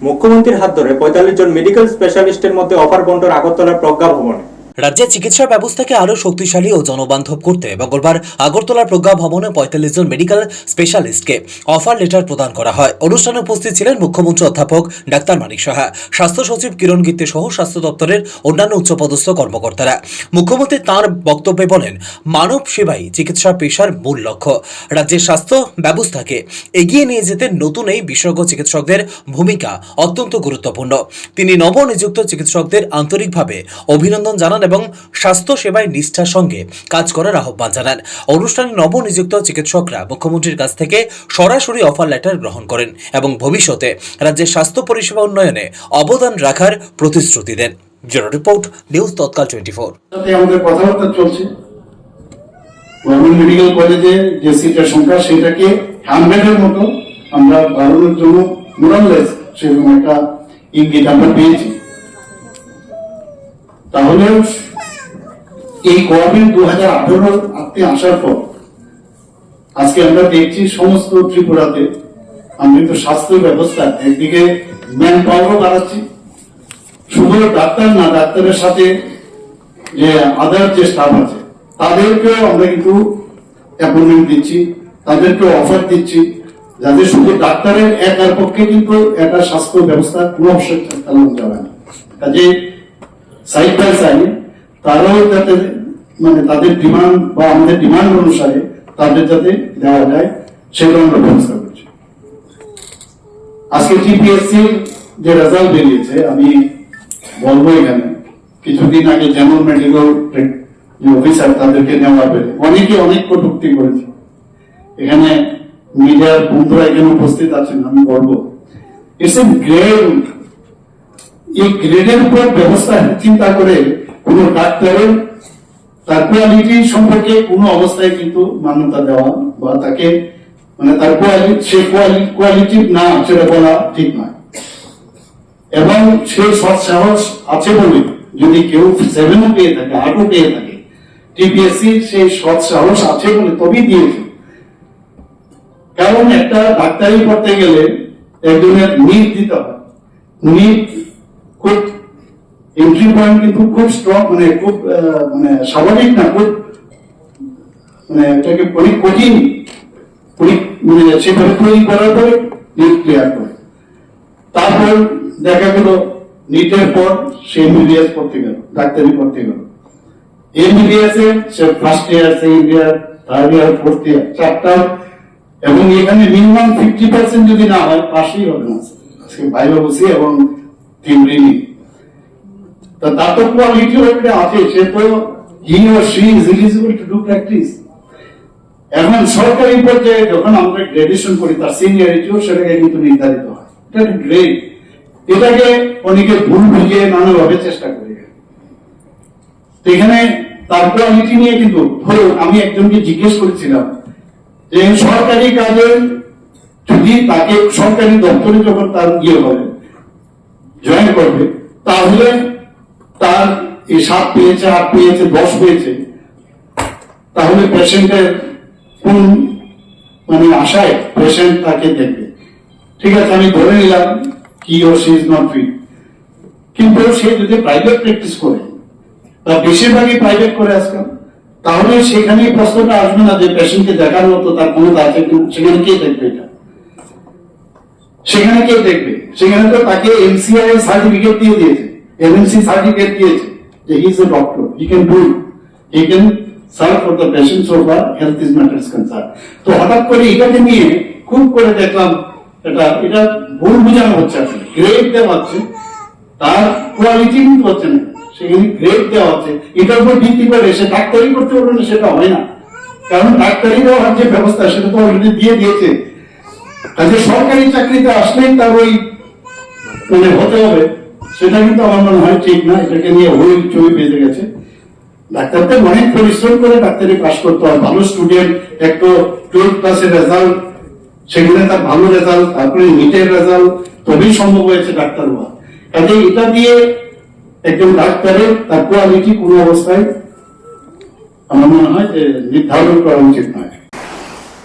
মুখ্যমন্ত্রীর হাত ধরে ৪৫ জন মেডিকেল স্পেশালিস্টের মধ্যে অফার বন্টন আগরতলার প্রজ্ঞা ভবনে। রাজ্যের চিকিৎসা ব্যবস্থাকে আরও শক্তিশালী ও জনবান্ধব করতে মঙ্গলবার আগরতলার প্রজ্ঞা ভবনে ৪৫ জন মেডিকেল স্পেশালিস্টকে অফার লেটার প্রদান করা হয়। অনুষ্ঠানে উপস্থিত ছিলেন মুখ্যমন্ত্রী অধ্যাপক ডাক্তার মানিক সাহা, স্বাস্থ্য সচিব কিরণ গিত্তে সহ স্বাস্থ্য দপ্তরের অন্যান্য উচ্চপদস্থ কর্মকর্তারা। মুখ্যমন্ত্রী তাঁর বক্তব্যে বলেন, মানব সেবাই চিকিৎসা পেশার মূল লক্ষ্য। রাজ্যের স্বাস্থ্য ব্যবস্থাকে এগিয়ে নিয়ে যেতে নতুন এই বিশেষজ্ঞ চিকিৎসকদের ভূমিকা অত্যন্ত গুরুত্বপূর্ণ। তিনি নবনিযুক্ত চিকিৎসকদের আন্তরিকভাবে অভিনন্দন জানান এবং স্বাস্থ্য সেবায় নিষ্ঠার সঙ্গে কাজ করার আহ্বান জানান। অনুষ্ঠানে নবনিযুক্ত চিকিৎসকরা মুখ্যমন্ত্রীর কাছ থেকে সরাসরি অফার লেটার গ্রহণ করেন এবং ভবিষ্যতে রাজ্যের স্বাস্থ্য পরিষেবা উন্নয়নে অবদান রাখার প্রতিশ্রুতি দেন। ব্যুরো রিপোর্ট, নিউজ তৎকাল 24। আমাদের কথাবার্তা চলছে গভর্নমেন্ট মেডিকেল কলেজে যে সিটের সংখ্যা সেটাকে 100-এর মতো আমরা বাড়ানোর জন্য মোরাললেস সেরকম একটা ইঙ্গিত আমরা পেয়েছি। তাহলে এই গভর্নমেন্ট 2018 আসার পর আজকে আমরা দেখছি সমস্ত ত্রিপুরাতে আমরা কিন্তু স্বাস্থ্য ব্যবস্থা একদিকে ম্যান পাওয়ারও বাড়াচ্ছি, শুধু ডাক্তার না, ডাক্তারের সাথে যে আদার যে স্টাফ আছে তাদেরকেও আমরা কিন্তু অ্যাপয়েন্টমেন্ট দিচ্ছি, তাদেরকেও অফার দিচ্ছি, যাতে শুধু ডাক্তারের একার পক্ষে কিন্তু একটা স্বাস্থ্য ব্যবস্থা কোনো অবশ্যই চালানো যাবে না। কাজে সাইড বাই সাইড তারাও যাতে মানে তাদের ডিমান্ড বা আমাদের ডিমান্ড অনুসারে তাদের যাতে দেওয়া যায় সেটা আমরা ব্যবস্থা করছি। আজকে টিপিএসসি যে রেজাল্ট বেরিয়েছে আমি বলবো, এখানে কিছুদিন আগে জেনারেল মেডিকেল অফিসার তাদেরকে নেওয়া পেরে অনেকে অনেক কটূক্তি করেছে। এখানে মিডিয়ার বন্ধুরা এখানে উপস্থিত আছেন, আমি বলবো ইটস এ গ্রেড। এই গ্রেডের উপর ব্যবস্থা চিন্তা করে কোন ডাক্তারের তার কোয়ালিটি সম্পর্কে কোন অবস্থায় কিন্তু মান্যতা দেওয়া বা তাকে মানে তার কোয়ালিটি না সেটা বলা ঠিক নয়। এবং সেই সৎ সাহস আছে বলে যদি কেউ 7ও পেয়ে থাকে, 8ও পেয়ে থাকে, টিপিএসসি সেই সৎ সাহস আছে বলে তবেই দিয়েছে। কারণ একটা ডাক্তারি পড়তে গেলে একজনের নিট দিতে হয়, নিট খুব এন্ট্রি পয়েন্ট কিন্তু খুব স্ট্রং, মানে খুব মানে স্বাভাবিক না, খুব মানে এটাকে অনেক কঠিন, মানে সেভাবে তৈরি করার পরে নিট ক্লিয়ার করে তারপর দেখা গেল নিটের পর সে এমবিবিএস পড়তে গেল, ডাক্তারি পড়তে গেল। এমবিবিএস এ সে first year, second year, third year, fourth year, 4টা, এবং এখানে মিনিমাম 50% যদি না হয় পাশই হবে না। আজকে ভাইবা বসি এবং 3 ঋণী তার তো কোয়ালিটি একটা আছে, সে তো হি or she is eligible to do practice. এখন সরকারি পর্যায়ে যখন আমরা গ্রাজুয়েশন করি তার সিনিয়রিটিও সেটাকে কিন্তু নির্ধারিত হয়, এটা গ্রেড। এটাকে অনেকে ভুল বুঝিয়ে নানাভাবে চেষ্টা করে। এখানে তার কোয়ালিটি নিয়ে কিন্তু ধরুন আমি একজনকে জিজ্ঞেস করেছিলাম যে সরকারি কাজে যদি তাকে সরকারি দপ্তরে যখন তার ইয়ে হবে জয়েন করবে, তাহলে তার এই 7 পেয়েছে, 8 পেয়েছে, 10 পেয়েছে, তাহলে পেশেন্টের কোন মানে আশায় পেশেন্ট তাকে দেখবে। ঠিক আছে, আমি ধরে নিলাম he or she is not fit, কিন্তু সে যদি প্রাইভেট প্র্যাকটিস করে, তার বেশিরভাগই প্রাইভেট করে আজকাল, তাহলে সেখানে প্রশ্নটা আসবে না যে পেশেন্টকে দেখার মতো তার ক্ষমতা আছে, সেখানে কে দেখবে? এটা সেখানে কে দেখবে? সেখানে তো তাকে এমসিআই সার্টিফিকেট দিয়ে দিয়েছে, এমএনসি সার্টিফিকেট দিয়েছে যে he is a doctor, he can do it, he can serve for the patient so far health is matters concern. তো হঠাৎ করে এটাকে নিয়ে খুব করে দেখলাম এটা ভুল বোঝানো হচ্ছে, আসলে গ্রেড দেওয়া হচ্ছে, তার কোয়ালিটি কিন্তু হচ্ছে না, সেখানে গ্রেড দেওয়া হচ্ছে। এটার উপর ভিত্তি করে সে ডাক্তারি করতে পারবে না, সেটা হয় না। কারণ ডাক্তারি দেওয়ার যে ব্যবস্থা সেটা তো অলরেডি দিয়ে দিয়েছে। কাজে সরকারি চাকরিতে আসলেই তার ওই মানে হতে হবে, সেটা কিন্তু আমার মনে হয় ঠিক না। এটাকে নিয়ে ওই চই বেঁধে গেছে। ডাক্তারদের অনেক পরিশ্রম করে ডাক্তারি পাস করতে হয়। ভালো স্টুডেন্ট একটু 12 ক্লাসের রেজাল্ট, সেখানে তার ভালো রেজাল্ট, তারপরে নিটের রেজাল্ট, তবেই সম্ভব হয়েছে ডাক্তার হওয়া। কাজে এটা দিয়ে একজন ডাক্তারের তার কোয়ালিটি কোনো অবস্থায় আমার মনে হয় যে নির্ধারণ করা উচিত নয়।